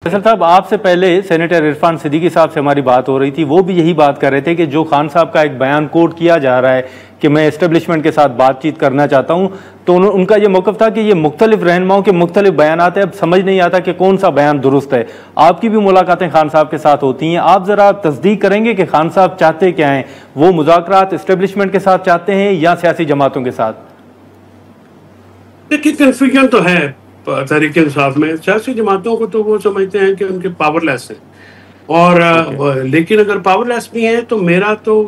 فیصل صاحب، آپ سے پہلے سینیٹر عرفان صدیقی صاحب سے ہماری بات ہو رہی تھی، وہ بھی یہی بات کر رہے تھے کہ جو خان صاحب کا ایک بیان کوٹ کیا جا رہا ہے کہ میں اسٹیبلشمنٹ کے ساتھ بات چیت کرنا چاہتا ہوں، تو ان کا یہ موقف تھا کہ یہ مختلف رہنماؤں کے مختلف بیانات ہیں، اب سمجھ نہیں آتا کہ کون سا بیان درست ہے۔ آپ کی بھی ملاقاتیں خان صاحب کے ساتھ ہوتی ہیں، آپ ذرا تصدیق کریں گے کہ خان صاحب چاہتے کیا ہیں؟ وہ مذاکرات اسٹیبلشمنٹ کے ساتھ چاہتے ہیں یا سیاسی جماعتوں کے ساتھ؟ دیکھیے، کنفیوژن تو ہے تحریک انصاف میں۔ سیاسی جماعتوں کو تو وہ سمجھتے ہیں کہ ان کے پاور لیس ہیں، اور لیکن اگر پاور لیس بھی ہیں تو میرا تو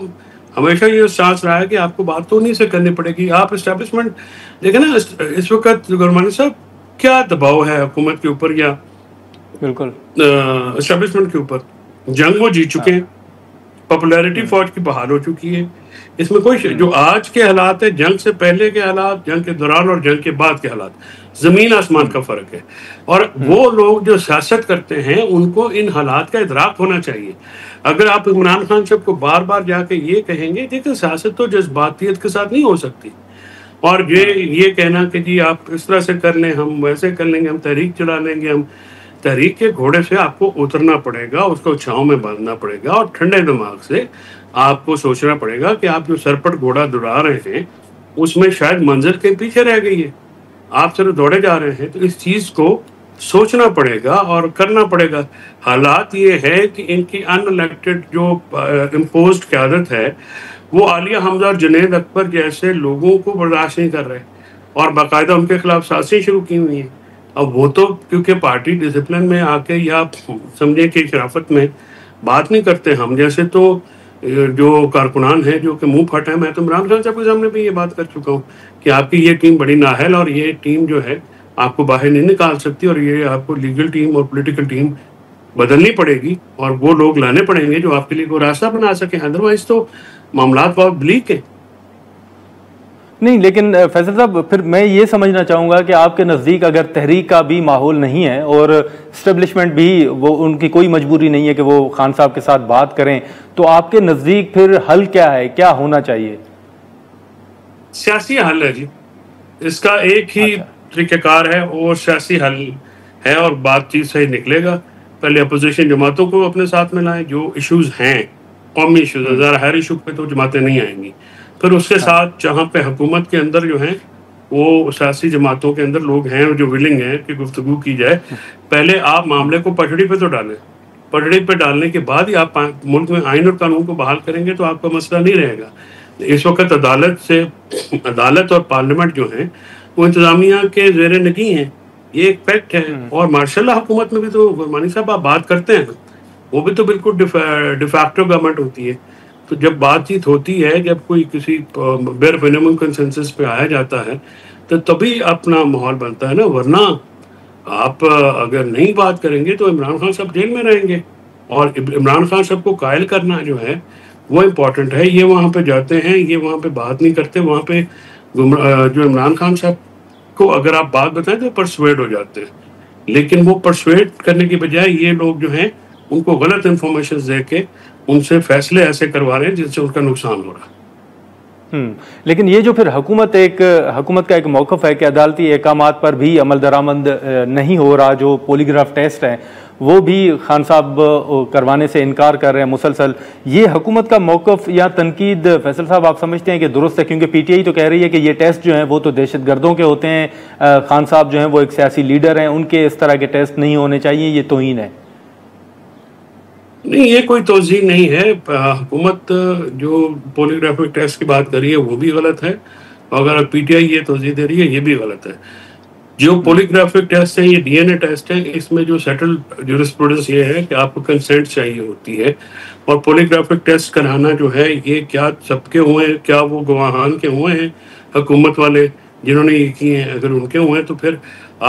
ہمیشہ یہ احساس رہا ہے کہ آپ کو بات تو انہیں سے کرنی پڑے گی۔ آپ اسٹیبلشمنٹ دیکھیں نا، اس وقت گورمانی صاحب کیا دباؤ ہے حکومت کے اوپر یا بالکل اسٹیبلشمنٹ کے اوپر؟ جنگ وہ جیت چکے ہیں، پاپولیرٹی فوج کی بحال ہو چکی ہے۔ اس میں کوئی جو آج کے حالات ہے، جنگ سے پہلے کے حالات، جنگ کے دوران اور جنگ کے بعد کے حالات، زمین آسمان کا فرق ہے۔ اور وہ لوگ جو سیاست کرتے ہیں ان کو ان حالات کا ادراک ہونا چاہیے۔ اگر آپ عمران خان صاحب کو بار بار جا کے یہ کہیں گے، دیکھیں سیاست تو جذباتیت کے ساتھ نہیں ہو سکتی، اور یہ کہنا کہ جی آپ اس طرح سے کر لیں، ہم ویسے کر لیں گے، ہم تحریک چلا لیں گے، ہم تحریک کے گھوڑے سے آپ کو اترنا پڑے گا، اس کو چھاؤں میں باندھنا پڑے گا، اور ٹھنڈے دماغ سے آپ کو سوچنا پڑے گا کہ آپ جو سرپٹ گھوڑا دوڑا رہے ہیں اس میں شاید منزل کے پیچھے رہ گئی ہے، آپ صرف دوڑے جا رہے ہیں۔ تو اس چیز کو سوچنا پڑے گا اور کرنا پڑے گا۔ حالات یہ ہے کہ ان کی ان الیکٹڈ جو امپوزڈ قیادت ہے، وہ عالیہ حمزہ اور جنید اکبر جیسے لوگوں کو برداشت نہیں کر رہے، اور باقاعدہ ان کے خلاف سازشیں شروع کی ہوئی ہیں۔ اب وہ تو کیونکہ پارٹی ڈسپلن میں آ کے یا سمجھے کہ شرافت میں بات نہیں کرتے، ہم جیسے تو جو کارکنان ہیں جو کہ منہ پھٹ ہیں۔ میں تو عمران خان صاحب کے سامنے بھی یہ بات کر چکا ہوں کہ آپ کی یہ ٹیم بڑی نااہل، اور یہ ٹیم جو ہے آپ کو باہر نہیں نکال سکتی، اور یہ آپ کو لیگل ٹیم اور پولیٹیکل ٹیم بدلنی پڑے گی، اور وہ لوگ لانے پڑیں گے جو آپ کے لیے کوئی راستہ بنا سکیں، ادروائز تو معاملات بہت بلیک ہیں۔ نہیں، لیکن فیصل صاحب پھر میں یہ سمجھنا چاہوں گا کہ آپ کے نزدیک اگر تحریک کا بھی ماحول نہیں ہے اور اسٹیبلشمنٹ بھی وہ ان کی کوئی مجبوری نہیں ہے کہ وہ خان صاحب کے ساتھ بات کریں، تو آپ کے نزدیک پھر حل کیا ہے، کیا ہونا چاہیے؟ سیاسی حل ہے جی، اس کا ایک ہی طریقہ کار ہے، اور سیاسی حل ہے، اور بات چیت سے ہی نکلے گا۔ پہلے اپوزیشن جماعتوں کو اپنے ساتھ میں لائیں، جو ایشوز ہیں قومی ایشوز، ہر ایشو پہ تو جماعتیں نہیں آئیں گی۔ پھر اس کے ساتھ جہاں پہ حکومت کے اندر جو ہیں وہ سیاسی جماعتوں کے اندر لوگ ہیں جو ولنگ ہیں کہ گفتگو کی جائے، پہلے آپ معاملے کو پٹڑی پہ تو ڈالیں، پٹڑی پہ ڈالنے کے بعد ہی آپ ملک میں آئین اور قانون کو بحال کریں گے تو آپ کا مسئلہ نہیں رہے گا۔ اس وقت عدالت اور پارلیمنٹ جو ہیں وہ انتظامیہ کے زیر نگیں ہیں، یہ ایک فیکٹ ہے۔ اور ماشاء اللہ حکومت میں بھی تو گورمانی صاحب آپ بات کرتے ہیں، وہ بھی تو بالکل ڈیفیکٹو گورنمنٹ ہوتی ہے۔ تو جب بات چیت ہوتی ہے، جب کوئی کسی بیر منیمم کنسنسس پہ آیا جاتا ہے تو تبھی اپنا ماحول بنتا ہے نا، ورنہ آپ اگر نہیں بات کریں گے تو عمران خان صاحب جیل میں رہیں گے، اور عمران خان صاحب کو قائل کرنا جو ہے وہ امپورٹنٹ ہے۔ یہ وہاں پہ جاتے ہیں، یہ وہاں پہ بات نہیں کرتے، وہاں پہ جو عمران خان صاحب کو اگر آپ بات بتائیں تو پرسویڈ ہو جاتے ہیں، لیکن وہ پرسویڈ کرنے کی بجائے یہ لوگ جو ہیں ان کو غلط انفارمیشن دے کے ان سے فیصلے ایسے کروا رہے ہیں جن سے ان کا نقصان ہو رہا ہے۔ لیکن یہ جو پھر حکومت کا ایک موقف ہے کہ عدالتی احکامات پر بھی عمل درآمد نہیں ہو رہا، جو پولیگراف ٹیسٹ ہیں وہ بھی خان صاحب کروانے سے انکار کر رہے ہیں مسلسل، یہ حکومت کا موقف یا تنقید فیصل صاحب آپ سمجھتے ہیں کہ درست ہے؟ کیونکہ پی ٹی آئی تو کہہ رہی ہے کہ یہ ٹیسٹ جو ہیں وہ تو دہشت گردوں کے ہوتے ہیں، خان صاحب جو ہیں وہ ایک سیاسی لیڈر ہیں، ان کے اس طرح کے ٹیسٹ نہیں ہونے چاہیے، یہ توہین ہے۔ نہیں، یہ کوئی توضیح نہیں ہے۔ حکومت جو پولیگرافک ٹیسٹ کی بات کر رہی ہے وہ بھی غلط ہے، اور اگر پی ٹی آئی یہ توضیح دے رہی ہے یہ بھی غلط ہے۔ جو پولیگرافک ٹیسٹ ہیں یہ ڈی این اے ٹیسٹ ہیں، اس میں جو سیٹل جورسپروڈنس یہ ہے کہ آپ کو کنسنٹ چاہیے ہوتی ہے، اور پولیگرافک ٹیسٹ کرانا جو ہے یہ کیا سب کے ہوئے ہیں، کیا وہ گواہان کے ہوئے ہیں حکومت والے جنہوں نے یہ کیے ہیں؟ اگر ان کے ہوئے ہیں تو پھر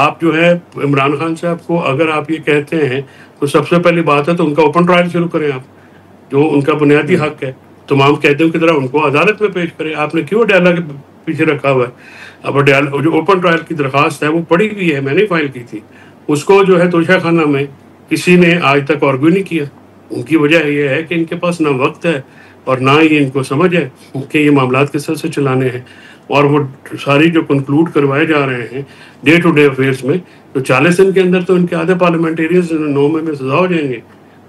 آپ جو ہے عمران خان صاحب کو اگر آپ یہ کہتے ہیں تو سب سے پہلی بات ہے تو ان کا اوپن ٹرائل شروع کریں، آپ جو ان کا بنیادی حق ہے تمام قیدیوں کی طرح ان کو عدالت میں پیش کریں۔ آپ نے کیوں ڈیالہ کے پیچھے رکھا ہوا ہے؟ اب جو اوپن ٹرائل کی درخواست ہے وہ پڑی ہوئی ہے، میں نے فائل کی تھی، اس کو جو ہے توشہ خانہ میں کسی نے آج تک آرگو نہیں کیا۔ ان کی وجہ یہ ہے کہ ان کے پاس نہ وقت ہے اور نہ ہی ان کو سمجھ ہے کہ یہ معاملات کس طرح سے چلانے ہیں، اور وہ ساری جو کنکلوڈ کروائے جا رہے ہیں ڈے ٹو ڈے افیئرس میں تو 40 دن کے اندر تو ان کے آدھے پارلیمنٹیرینز 9 مئی میں سزا ہو جائیں گے،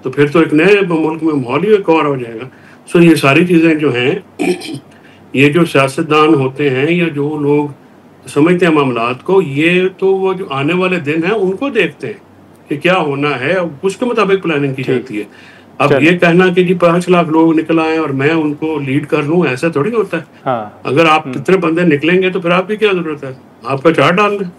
تو پھر تو ایک نئے ملک میں ماحول ہی ایک اور ہو جائے گا. سو یہ ساری چیزیں جو ہیں، یہ جو سیاستدان ہوتے ہیں یا جو لوگ سمجھتے ہیں معاملات کو، یہ تو وہ جو آنے والے دن ہیں ان کو دیکھتے ہیں کہ کیا ہونا ہے، اس کے مطابق پلاننگ کی جاتی ہے. اب یہ کہنا کہ جی 5 لاکھ لوگ نکل آئے اور میں ان کو لیڈ کر لوں، ایسا تھوڑی ہوتا ہے. اگر آپ اتنے بندے نکلیں گے تو پھر آپ کی کیا ضرورت ہے، آپ کا چارٹ ڈال دیں.